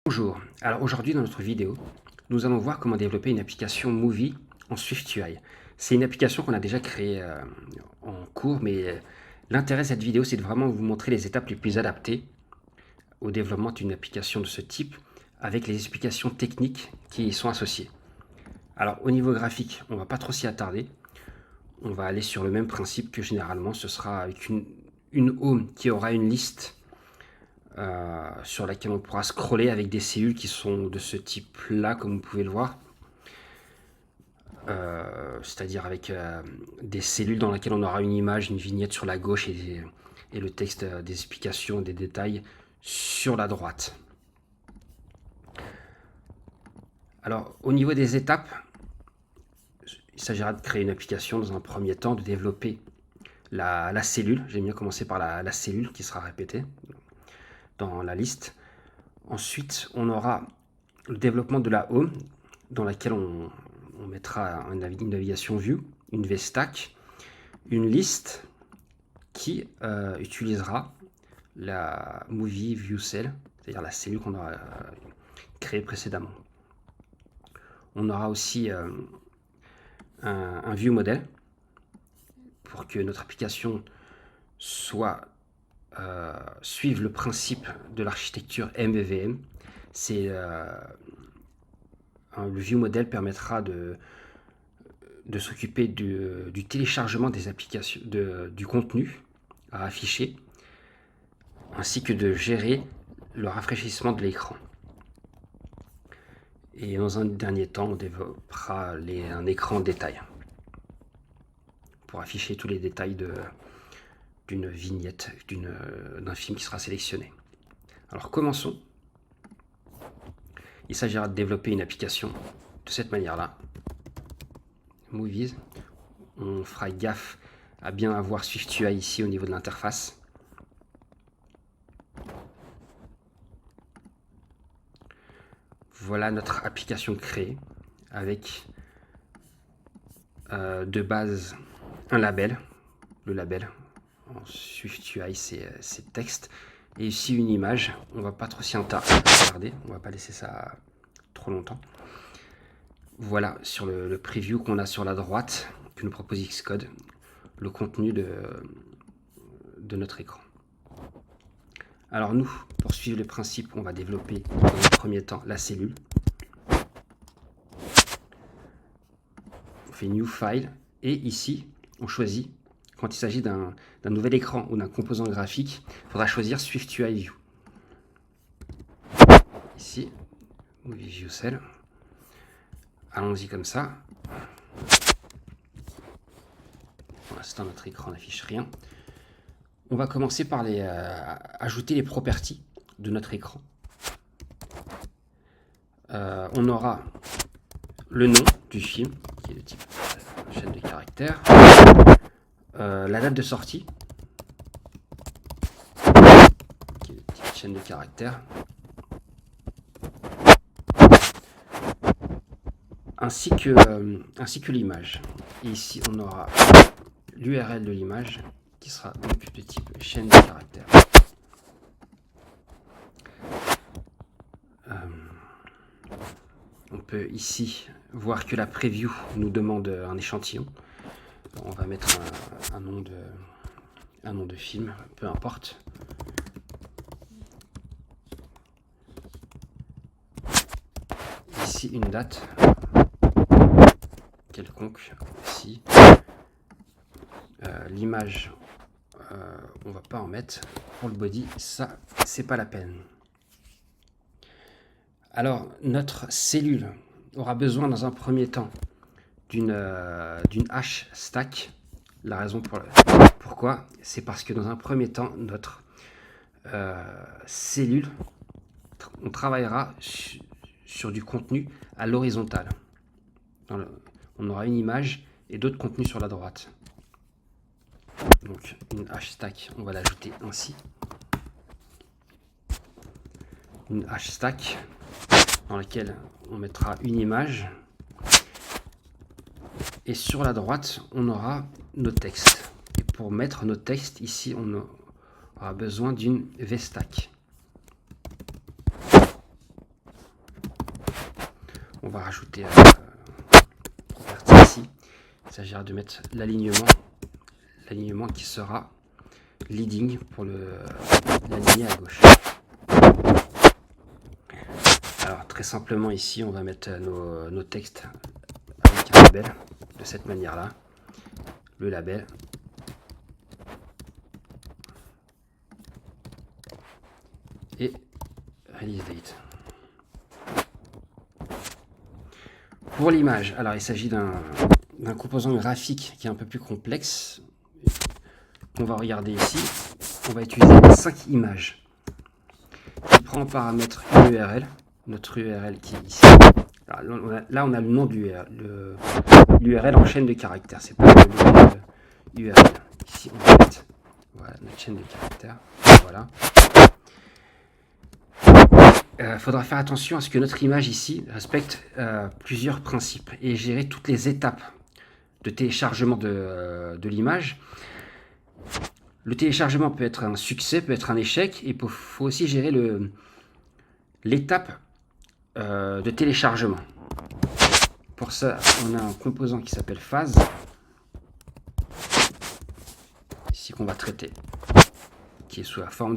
Bonjour, alors aujourd'hui dans notre vidéo, nous allons voir comment développer une application Movie en SwiftUI. C'est une application qu'on a déjà créée en cours, mais l'intérêt de cette vidéo, c'est de vraiment vous montrer les étapes les plus adaptées au développement d'une application de ce type, avec les explications techniques qui y sont associées. Alors au niveau graphique, on ne va pas trop s'y attarder, on va aller sur le même principe que généralement, ce sera avec une home qui aura une liste sur laquelle on pourra scroller avec des cellules qui sont de ce type là, comme vous pouvez le voir, c'est-à-dire avec des cellules dans lesquelles on aura une image, une vignette sur la gauche et le texte des explications, des détails sur la droite. Alors au niveau des étapes, il s'agira de créer une application dans un premier temps, de développer la cellule. J'aime bien commencer par la cellule qui sera répétée dans la liste. Ensuite, on aura le développement de la home, dans laquelle on mettra une navigation view, une vstack, une liste qui utilisera la movie view cell, c'est-à-dire la cellule qu'on aura créée précédemment. On aura aussi un view model pour que notre application suive le principe de l'architecture MVVM. Le view model permettra de s'occuper du téléchargement des applications, du contenu à afficher, ainsi que de gérer le rafraîchissement de l'écran. Et dans un dernier temps, on développera un écran détail pour afficher tous les détails d'une vignette, d'un film qui sera sélectionné. Alors commençons. Il s'agira de développer une application de cette manière-là. Movies. On fera gaffe à bien avoir SwiftUI ici au niveau de l'interface. Voilà notre application créée avec de base un label. Le label en SwiftUI, c'est texte. Et ici une image. On va pas trop s'y attarder. On va pas laisser ça trop longtemps. Voilà sur le preview qu'on a sur la droite, que nous propose Xcode, le contenu de notre écran. Alors nous, pour suivre le principe, on va développer dans le premier temps la cellule. On fait New File et ici, on choisit, quand il s'agit d'un nouvel écran ou d'un composant graphique, il faudra choisir SwiftUI View. Ici, Movie View Cell. Allons-y comme ça. Pour l'instant, notre écran n'affiche rien. On va commencer par ajouter les properties de notre écran. On aura le nom du film, qui est de type chaîne de caractères, la date de sortie, qui est de type chaîne de caractères, ainsi que l'image. Et ici, on aura l'URL de l'image, qui sera donc de type chaîne de caractères. On peut ici voir que la preview nous demande un échantillon. On va mettre un nom de film, peu importe. Ici une date quelconque ici. L'image, on va pas en mettre. Pour le body, ça c'est pas la peine. Alors notre cellule aura besoin dans un premier temps d'une hash stack. La raison pourquoi, c'est parce que dans un premier temps, notre cellule, on travaillera sur du contenu à l'horizontale. On aura une image et d'autres contenus sur la droite. Donc une hash stack, on va l'ajouter ainsi. Une hash stack dans laquelle on mettra une image. Et sur la droite, on aura nos textes. Et pour mettre nos textes, ici, on aura besoin d'une vstack. On va rajouter ici. Il s'agira de mettre l'alignement qui sera leading pour l'aligner à gauche. Alors très simplement ici, on va mettre nos textes avec un label de cette manière-là. Le label. Et release date. Pour l'image, alors il s'agit d'un composant graphique qui est un peu plus complexe. On va regarder ici. On va utiliser 5 images. Il prend en paramètre une URL. Notre URL qui est ici. Alors, là, on a le nom de l'URL en chaîne de caractères. C'est pas le URL. Ici, on va mettre voilà, notre chaîne de caractères. Voilà. Faudra faire attention à ce que notre image ici respecte plusieurs principes et gérer toutes les étapes de téléchargement de l'image. Le téléchargement peut être un succès, peut être un échec, et il faut aussi gérer l'étape de téléchargement. Pour ça, on a un composant qui s'appelle phase, ici qu'on va traiter, qui est sous la forme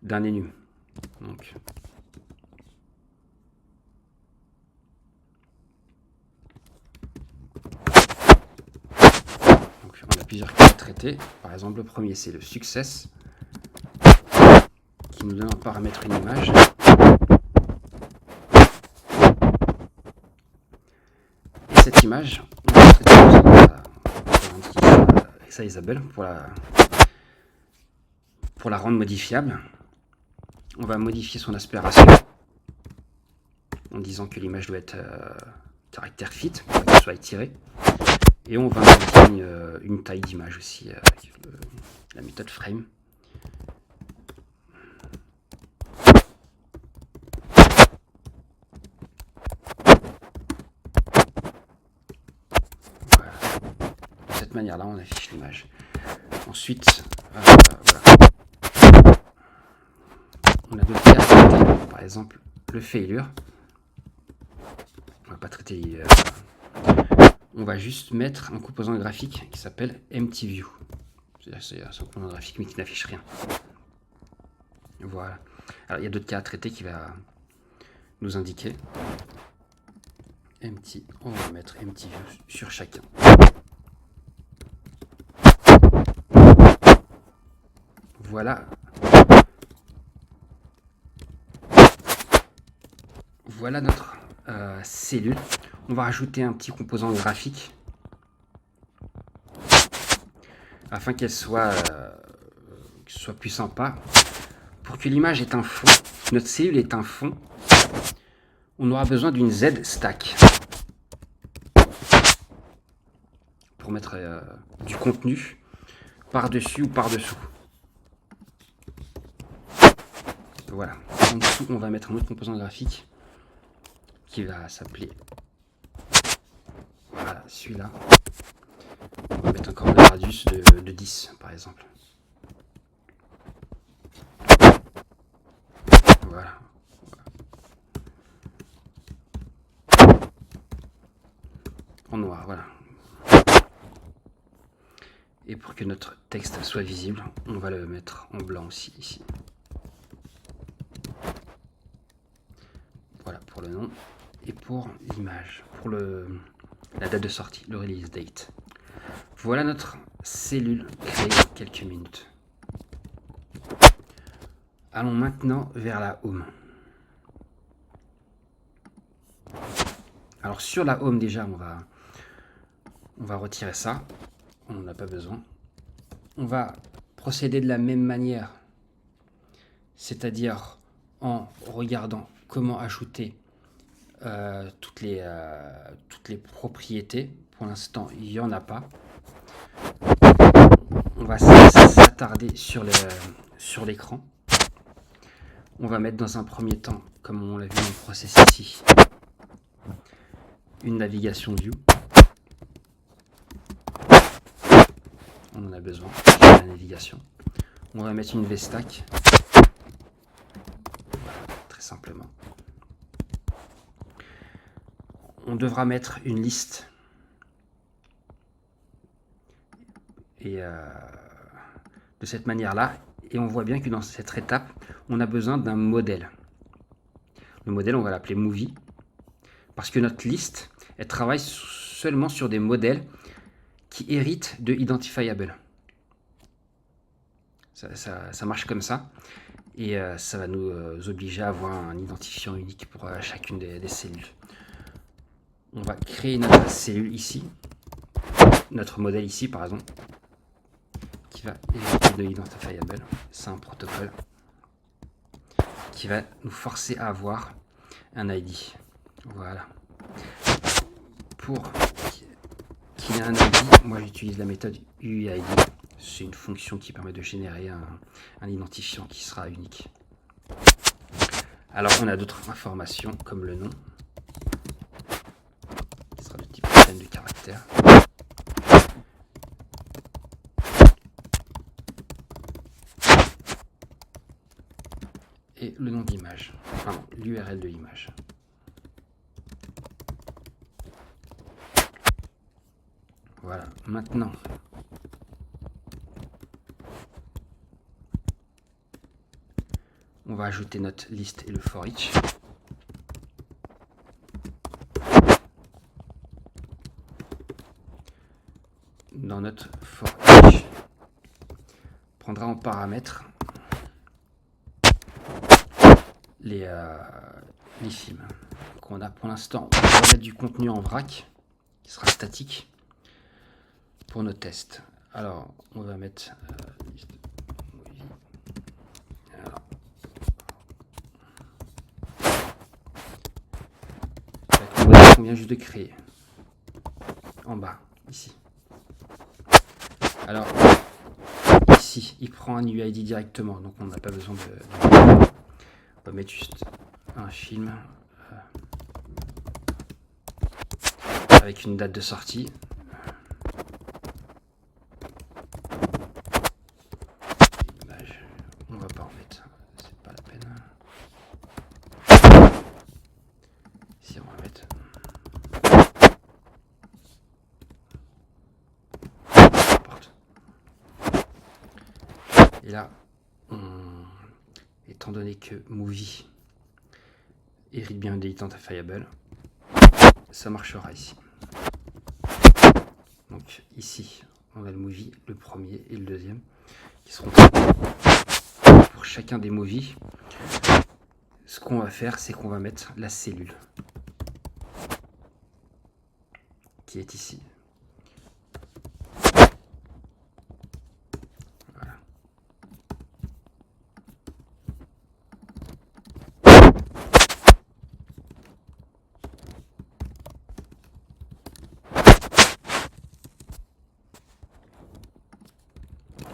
d'un enum. Donc, on a plusieurs cas à traiter. Par exemple, le premier, c'est le success, qui nous donne en paramètre une image. Et cette image, on va traiter ça Isabelle pour la rendre modifiable. On va modifier son aspiration en disant que l'image doit être caractère fit pour qu'elle soit étirée. Et on va modifier une taille d'image aussi avec la méthode frame. Voilà. De cette manière-là, on affiche l'image. Ensuite, voilà. On a d'autres cas, par exemple le failure. On va pas traiter. On va juste mettre un composant graphique qui s'appelle empty view. C'est un composant graphique mais qui n'affiche rien. Voilà. Alors il y a d'autres cas à traiter qui va nous indiquer. Empty. On va mettre empty view sur chacun. Voilà. Voilà notre cellule. On va rajouter un petit composant graphique afin qu'elle soit plus sympa. Pour que l'image ait un fond, notre cellule est un fond, on aura besoin d'une Z stack pour mettre du contenu par-dessus ou par-dessous. Voilà. En dessous, on va mettre un autre composant graphique qui va s'appeler, voilà, celui-là. On va mettre encore un radius de 10 par exemple. Voilà. En noir, voilà. Et pour que notre texte soit visible, on va le mettre en blanc aussi ici. Voilà pour le nom. Et pour l'image, pour la date de sortie, le release date. Voilà notre cellule créée en quelques minutes. Allons maintenant vers la home. Alors sur la home déjà, on va retirer ça. On n'en a pas besoin. On va procéder de la même manière, c'est-à-dire en regardant comment ajouter toutes les propriétés. Pour l'instant, il n'y en a pas. On va s'attarder sur l'écran. On va mettre dans un premier temps, comme on l'a vu dans le process ici, une navigation view. On en a besoin de la navigation. On va mettre une VStack, très simplement. on devra mettre une liste et de cette manière-là. Et on voit bien que dans cette étape, on a besoin d'un modèle. Le modèle, on va l'appeler movie, parce que notre liste, elle travaille seulement sur des modèles qui héritent de identifiable. Ça marche comme ça, et ça va nous obliger à avoir un identifiant unique pour chacune des cellules. On va créer notre cellule ici, notre modèle ici par exemple, qui va hériter de l'identifiable. C'est un protocole qui va nous forcer à avoir un ID. Voilà. Pour qu'il y ait un ID, moi j'utilise la méthode UID. C'est une fonction qui permet de générer un identifiant qui sera unique. Alors on a d'autres informations comme le nom, qui sera de type chaîne de caractères. Et le nom d'image, enfin l'URL de l'image. Voilà, maintenant on va ajouter notre liste et le for each. Dans notre for each, on prendra en paramètre les films qu'on a pour l'instant. On va mettre du contenu en vrac qui sera statique pour nos tests. Alors on va mettre le modèle qu'on vient juste de créer en bas ici. Alors ici il prend un UID directement, donc on n'a pas besoin de on va mettre juste un film avec une date de sortie. Image, on va pas en mettre, c'est pas la peine. Si on va mettre. Et là, étant donné que movie hérite bien de l'identifiable, ça marchera ici. Donc ici, on a le movie, le premier et le deuxième, qui seront pour chacun des movies. Ce qu'on va faire, c'est qu'on va mettre la cellule qui est ici. Voilà.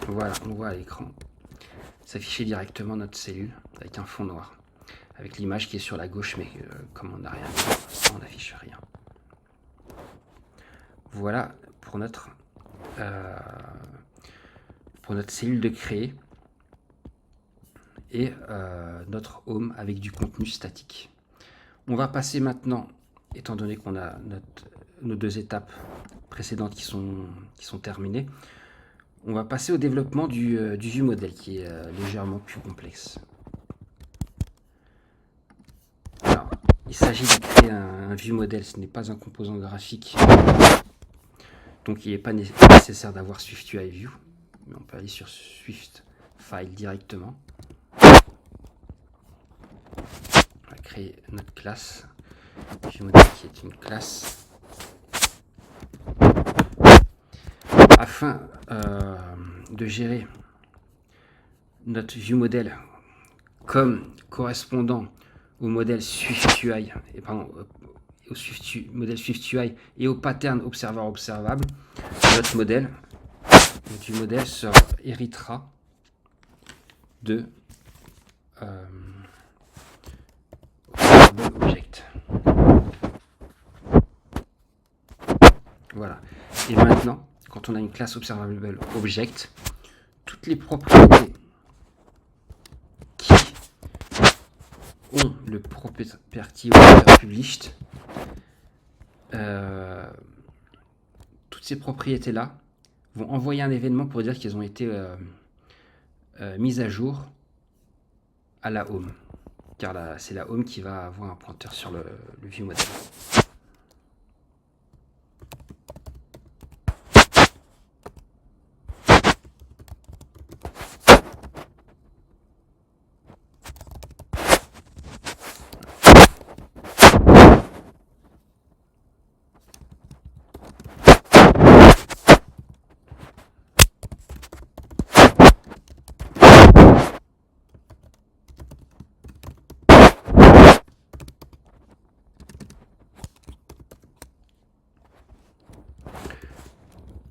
Voilà, on voit à l'écran s'afficher directement notre cellule avec un fond noir, avec l'image qui est sur la gauche, mais comme on n'a rien, on n'affiche rien. Voilà pour notre cellule de créer et notre home avec du contenu statique. On va passer maintenant, étant donné qu'on a nos deux étapes précédentes qui sont terminées, on va passer au développement du view model qui est légèrement plus complexe. Alors, il s'agit de créer un view model, ce n'est pas un composant graphique, donc il n'est pas nécessaire d'avoir SwiftUI View, mais on peut aller sur Swift File directement. On va créer notre classe view model qui est une classe. Afin de gérer notre view model comme correspondant au modèle SwiftUI et au modèle SwiftUI et au pattern observable, notre view model héritera de object. Voilà. Et maintenant, quand on a une classe observable object, toutes les propriétés qui ont le property published toutes ces propriétés-là vont envoyer un événement pour dire qu'elles ont été mises à jour à la home. Car c'est la home qui va avoir un pointeur sur le view model.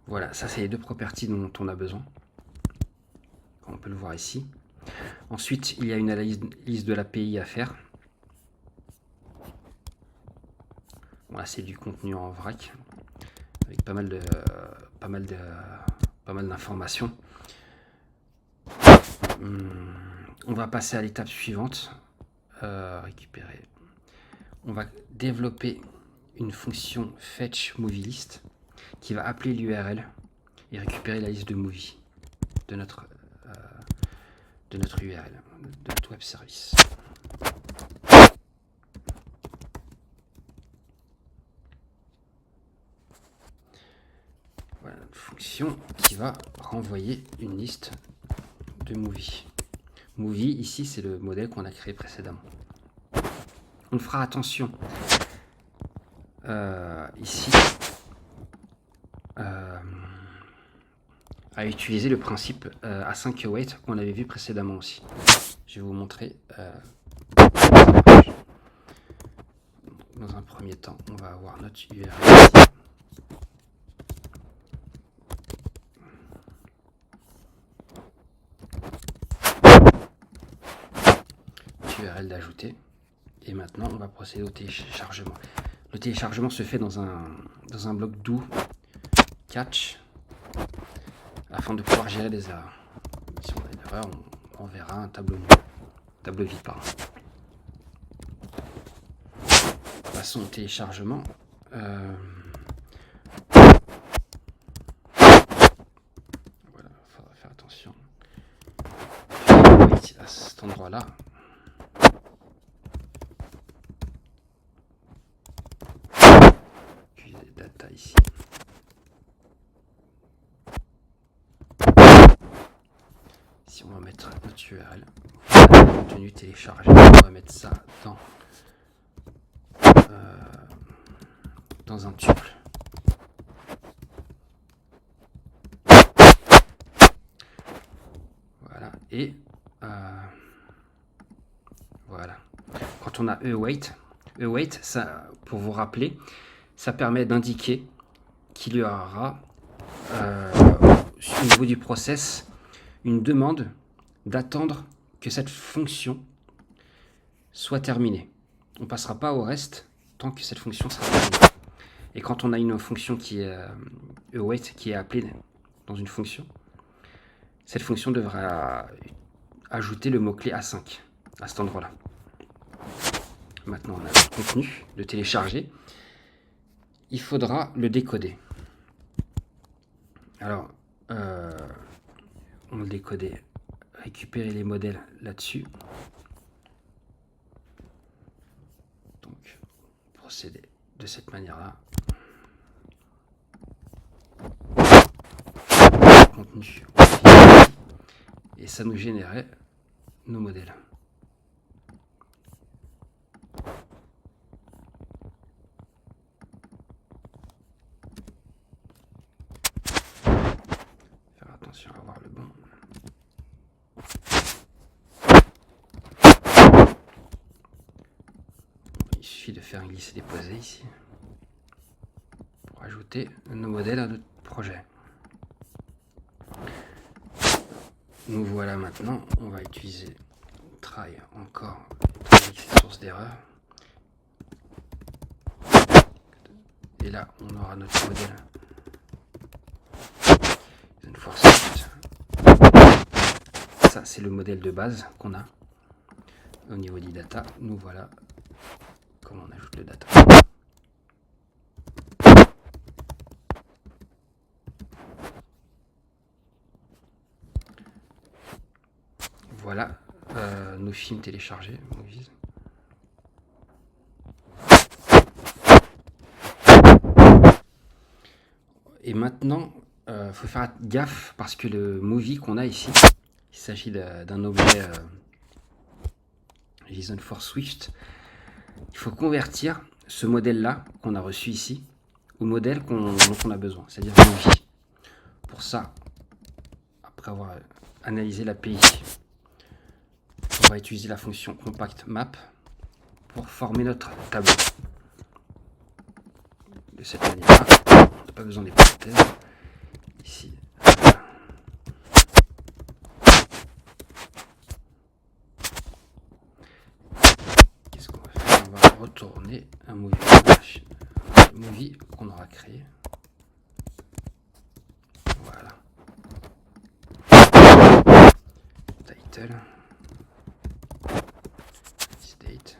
Voilà, ça c'est les deux properties dont on a besoin. On peut le voir ici. Ensuite, il y a une analyse de l'API à faire. Voilà, c'est du contenu en vrac avec pas mal d'informations. On va passer à l'étape suivante. Récupérer. On va développer une fonction fetch movie list qui va appeler l'URL et récupérer la liste de movies de notre URL, de notre web service. Voilà une fonction qui va renvoyer une liste de movies. Movie, ici, c'est le modèle qu'on a créé précédemment. On fera attention ici à utiliser le principe async await qu'on avait vu précédemment aussi. Je vais vous montrer. Dans un premier temps, on va avoir notre URL ici. URL d'ajouter. Et maintenant, on va procéder au téléchargement. Le téléchargement se fait dans un bloc do catch afin de pouvoir gérer les erreurs. Si on a une erreur, on verra un tableau vide. Passons au téléchargement. Voilà, il faudra faire attention. À cet endroit-là. Puis les data ici. Si on va mettre notre URL, contenu téléchargé, on va mettre ça dans un tuple. Voilà, et voilà. Quand on a await, ça, pour vous rappeler, ça permet d'indiquer qu'il y aura au niveau du process une demande d'attendre que cette fonction soit terminée. On ne passera pas au reste tant que cette fonction sera terminée. Et quand on a une fonction qui est await, qui est appelée dans une fonction, cette fonction devra ajouter le mot-clé A5 à cet endroit-là. Maintenant, on a le contenu de télécharger. Il faudra le décoder. Alors, on le décodait, récupérer les modèles là-dessus. Donc, procéder de cette manière-là. Contenu. Et ça nous générait nos modèles. Faire attention à avoir le bon. Il suffit de faire un glisser-déposer ici pour ajouter nos modèles à notre projet. Nous voilà maintenant, on va utiliser try encore, source d'erreur. Et là, on aura notre modèle. Une fois ça, c'est le modèle de base qu'on a. Au niveau du data, nous voilà comment on ajoute le data. Voilà, nos films téléchargés, movies. Et maintenant, faut faire gaffe parce que le movie qu'on a ici, il s'agit d'un objet JSON for Swift. Il faut convertir ce modèle-là qu'on a reçu ici au modèle dont on a besoin, c'est-à-dire movie. Pour ça, après avoir analysé l'API, on va utiliser la fonction compact map pour former notre tableau. De cette manière-là, on n'a pas besoin des parenthèses. Ici, qu'est-ce qu'on va faire? On va retourner un movie qu'on aura créé. Voilà. Title. State.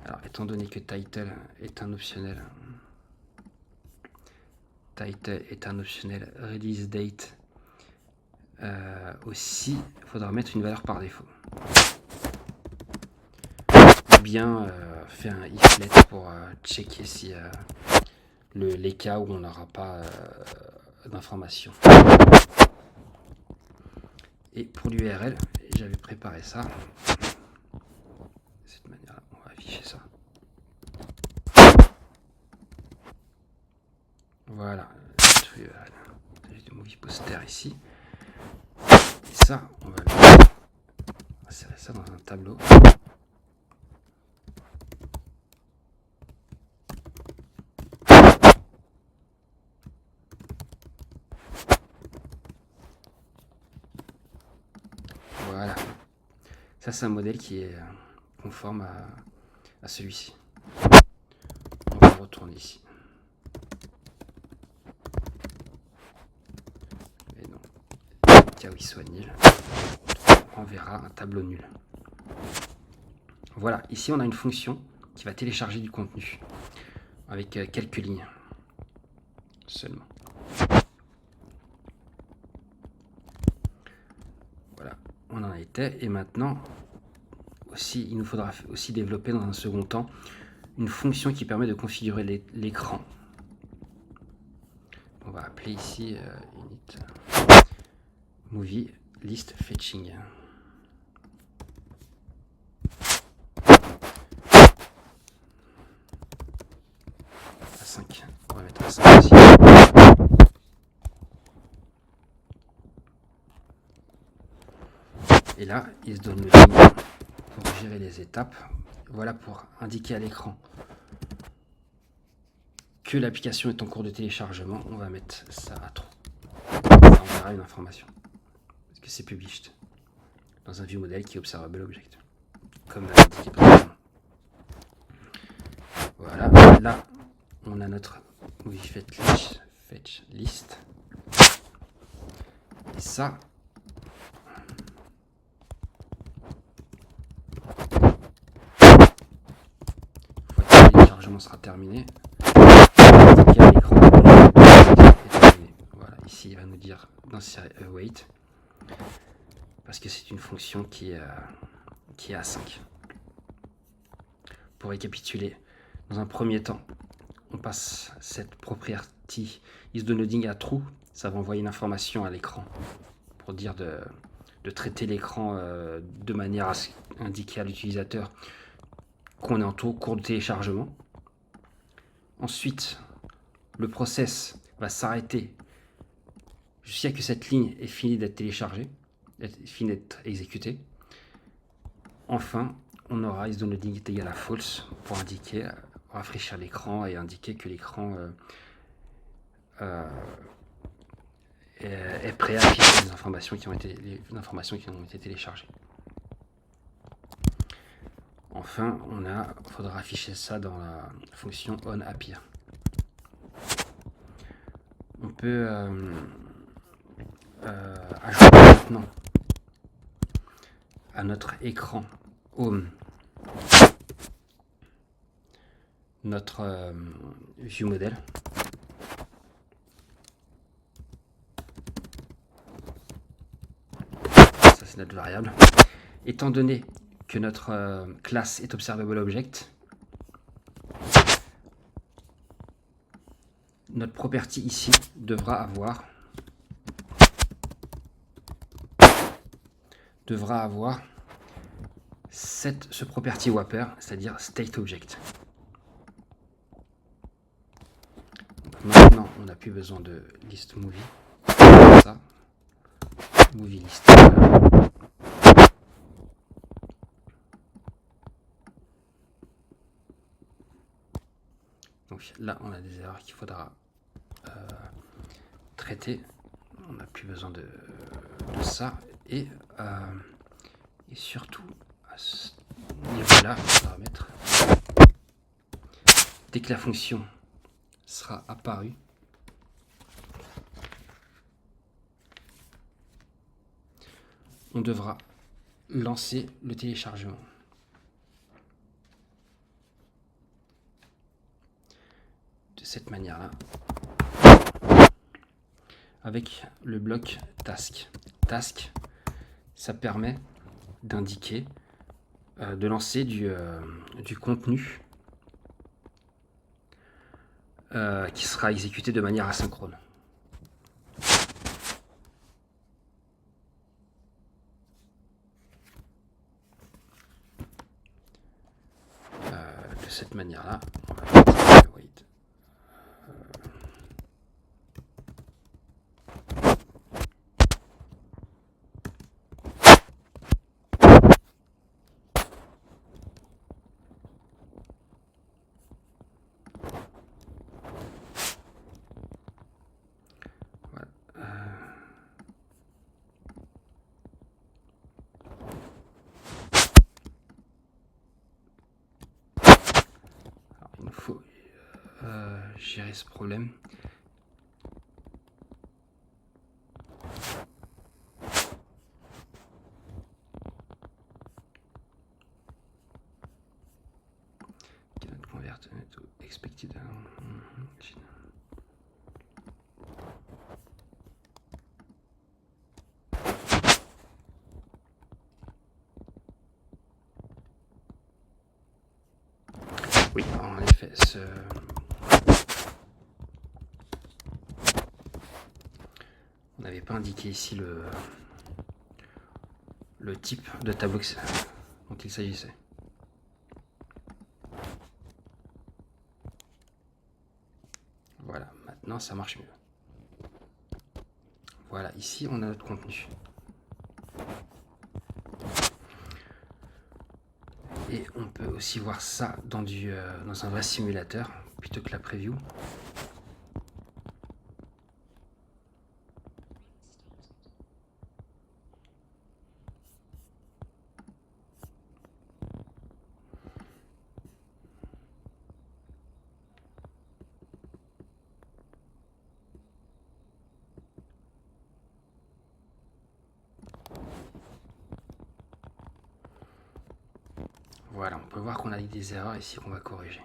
Alors, étant donné que title est un optionnel, release date aussi, il faudra mettre une valeur par défaut. Ou bien faire un iflet pour checker si les cas où on n'aura pas d'informations. Et pour l'URL, j'avais préparé ça. De cette manière-là, on va afficher ça. Voilà, l'URL. J'ai du movie poster ici. Et ça, on va insérer ça dans un tableau. Voilà. Ça, c'est un modèle qui est conforme à celui-ci. On va retourner ici. Mais non. Cas où il soit nul, on verra un tableau nul. Voilà, ici on a une fonction qui va télécharger du contenu avec quelques lignes seulement. Voilà, on en était. Et maintenant, aussi, il nous faudra aussi développer dans un second temps une fonction qui permet de configurer l'écran. On va appeler ici init movie list fetching. À 5. On va mettre à 5 aussi. Et là, il se donne le lien pour gérer les étapes. Voilà pour indiquer à l'écran que l'application est en cours de téléchargement. On va mettre ça à true. Ça enverra une information. Parce que c'est published dans un view model qui est observable object. Comme indiqué précédemment. Voilà. Là, on a notre movie fetch list. Et ça, une fois que le téléchargement sera terminé, à l'écran est terminé. Voilà, ici il va nous dire d'insérer await parce que c'est une fonction qui est à 5. Pour récapituler, dans un premier temps, on passe cette property isDownloading à true, ça va envoyer une information à l'écran pour dire de traiter l'écran de manière à indiquer à l'utilisateur qu'on est en cours de téléchargement. Ensuite, le process va s'arrêter jusqu'à ce que cette ligne ait fini d'être téléchargée, fini d'être exécutée. Enfin, on aura isDownloading est égal à false pour indiquer, rafraîchir l'écran et indiquer que l'écran est prêt à afficher les informations qui ont été téléchargées. Enfin, il faudra afficher ça dans la fonction onAppear. On peut ajouter maintenant à notre écran home notre view model. c'est notre variable. Étant donné que notre classe est observable object, notre property ici devra avoir ce property wrapper, c'est-à-dire state object. Donc maintenant, on n'a plus besoin de list movie. Ça, movie list. Donc là, on a des erreurs qu'il faudra traiter. On n'a plus besoin de ça. Et surtout, à ce niveau-là, on va mettre, dès que la fonction sera apparue, on devra lancer le téléchargement. De cette manière-là, avec le bloc task. Task, ça permet d'indiquer, de lancer du contenu qui sera exécuté de manière asynchrone. De cette manière-là, on va mettre wait. Il nous faut gérer ce problème. Convert to expected. Oui, en effet, on n'avait pas indiqué ici le type de tableau dont il s'agissait. Voilà, maintenant ça marche mieux. Voilà, ici on a notre contenu. Et on peut aussi voir ça dans un vrai simulateur plutôt que la preview. Voilà, on peut voir qu'on a des erreurs ici qu'on va corriger,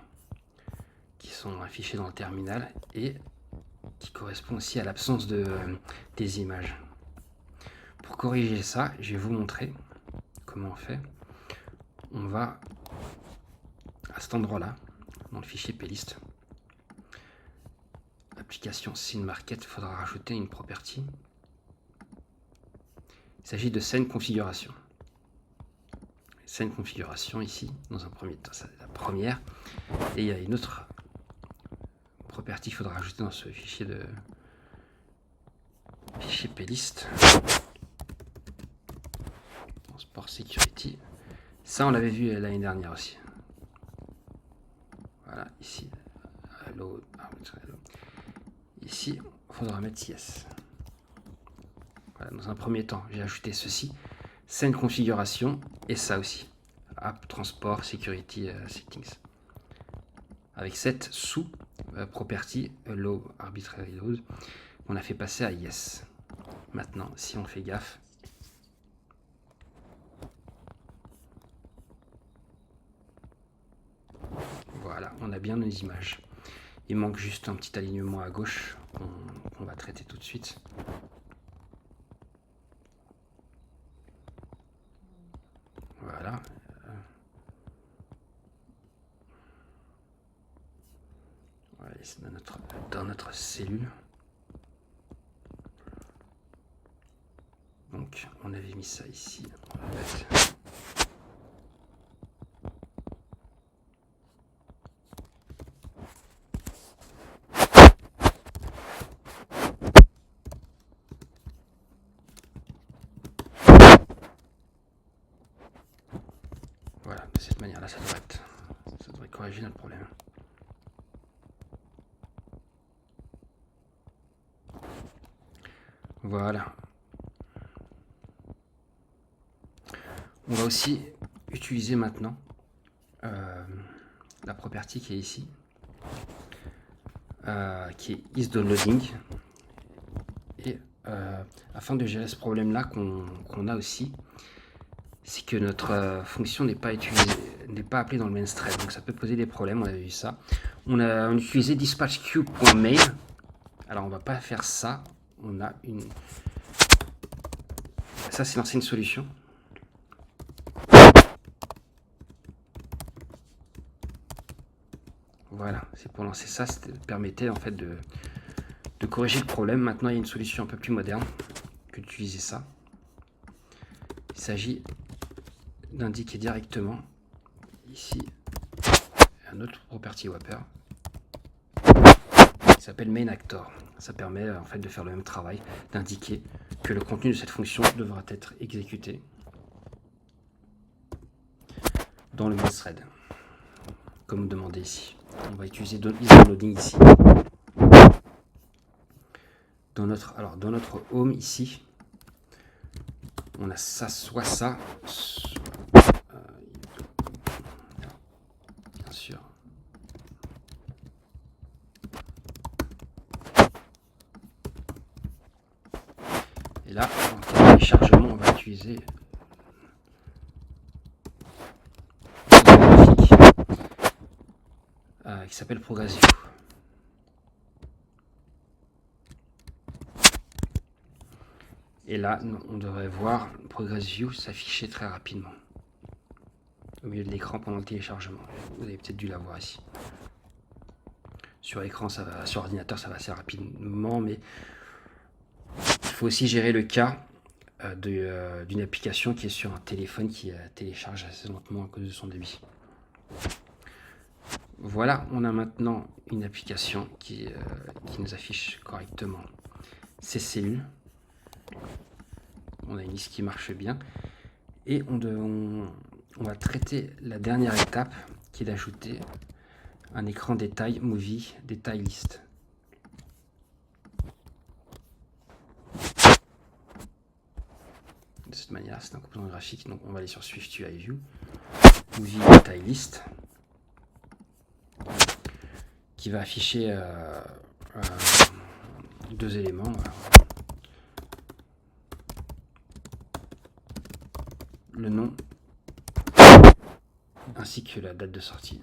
qui sont affichées dans le terminal et qui correspondent aussi à l'absence des images. Pour corriger ça, je vais vous montrer comment on fait. On va à cet endroit-là, dans le fichier plist, application scene market, il faudra rajouter une property. Il s'agit de scène configuration. Scène configuration ici, dans un premier temps, c'est la première. Et il y a une autre property qu'il faudra rajouter dans ce fichier plist. Transport security. Ça, on l'avait vu l'année dernière aussi. Voilà, ici. Ici, il faudra mettre yes. Voilà, dans un premier temps, j'ai ajouté ceci. Scène configuration et ça aussi. App, transport, security, settings. Avec cette sous-property, allow arbitrary load, on a fait passer à yes. Maintenant, si on fait gaffe, voilà, on a bien nos images. Il manque juste un petit alignement à gauche qu'on va traiter tout de suite. c'est dans notre cellule. Donc on avait mis ça ici. On va mettre... Voilà, de cette manière-là, ça devrait corriger notre problème. Voilà. On va aussi utiliser maintenant la property qui est ici, qui est isDownloading. Et afin de gérer ce problème-là qu'on a aussi, c'est que notre fonction n'est pas appelée dans le main thread. Donc ça peut poser des problèmes, on avait vu ça. On a utilisé dispatchqueue.main. Alors on va pas faire ça. On a une... Ça c'est l'ancienne solution. Voilà, c'est pour lancer ça, ça permettait en fait de corriger le problème. Maintenant il y a une solution un peu plus moderne que d'utiliser ça. Il s'agit d'indiquer directement ici un autre property wrapper qui s'appelle main_actor. Ça permet en fait de faire le même travail, d'indiquer que le contenu de cette fonction devra être exécuté dans le main thread, comme demandé ici. On va utiliser isDownloading ici. Dans notre home ici, on a ça, soit ça, bien sûr. Et là, en téléchargement, on va utiliser un graphique qui s'appelle ProgressView. Et là, on devrait voir ProgressView s'afficher très rapidement au milieu de l'écran pendant le téléchargement. Vous avez peut-être dû la voir ici. Sur écran, ça va, sur ordinateur, ça va assez rapidement, mais il faut aussi gérer le cas d'une application qui est sur un téléphone qui télécharge assez lentement à cause de son débit. Voilà, on a maintenant une application qui nous affiche correctement ces cellules. On a une liste qui marche bien. Et on va traiter la dernière étape qui est d'ajouter un écran détail movie détail list. De cette manière, c'est un composant graphique. Donc on va aller sur SwiftUI-View, movie détail list, qui va afficher deux éléments. Le nom ainsi que la date de sortie.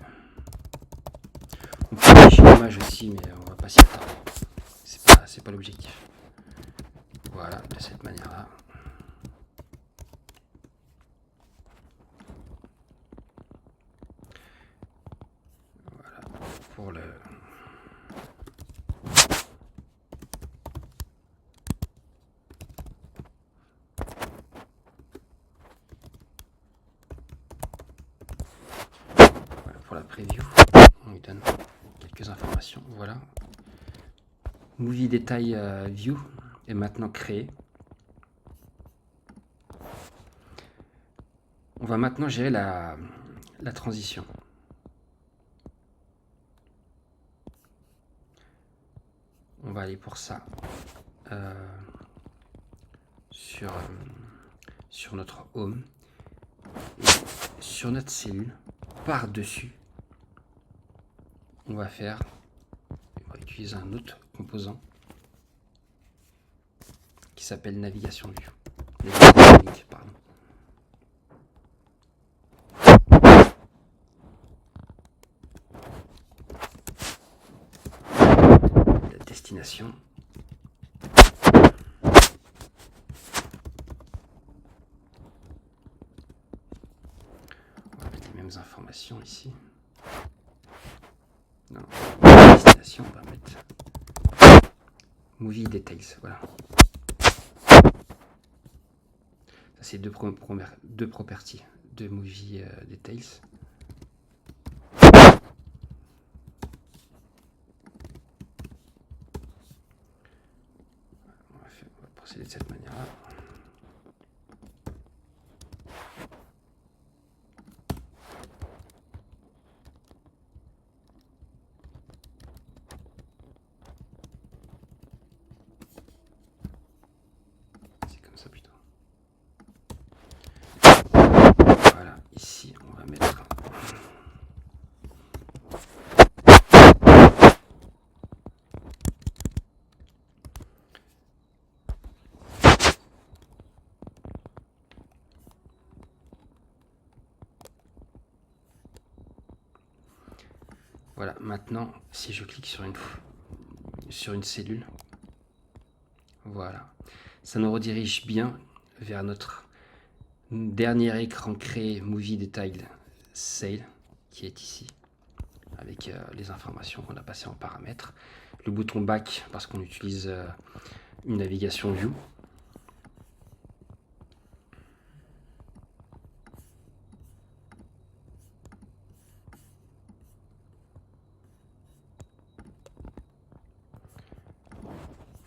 On peut afficher l'image aussi, mais on va pas s'y attendre. C'est pas l'objectif. Voilà, de cette manière-là. Voilà pour le... Voilà pour la preview. On lui donne quelques informations. Voilà. Movie Detail View est maintenant créé. On va maintenant gérer la transition. On va aller pour ça sur notre home et sur notre cellule par-dessus. On va utiliser un autre composant qui s'appelle navigation view. Pardon. La destination. On va mettre les mêmes informations ici. Non, destination. l'application, on va mettre Movie Details. Voilà. Ça, c'est deux properties de Movie Details. On va procéder de cette manière-là. C'est comme ça plutôt. Voilà, ici on va mettre voilà, maintenant si je clique sur une cellule, voilà, ça nous redirige bien vers notre dernier écran créé Movie Detail Sale qui est ici avec les informations qu'on a passées en paramètres, le bouton back parce qu'on utilise une navigation view.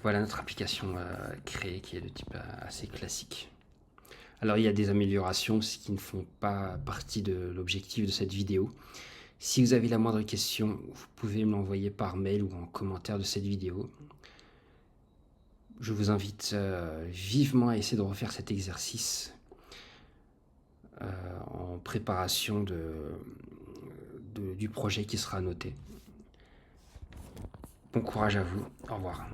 Voilà notre application créée qui est de type assez classique. Alors il y a des améliorations qui ne font pas partie de l'objectif de cette vidéo. Si vous avez la moindre question, vous pouvez me l'envoyer par mail ou en commentaire de cette vidéo. Je vous invite vivement à essayer de refaire cet exercice en préparation du projet qui sera noté. Bon courage à vous, au revoir.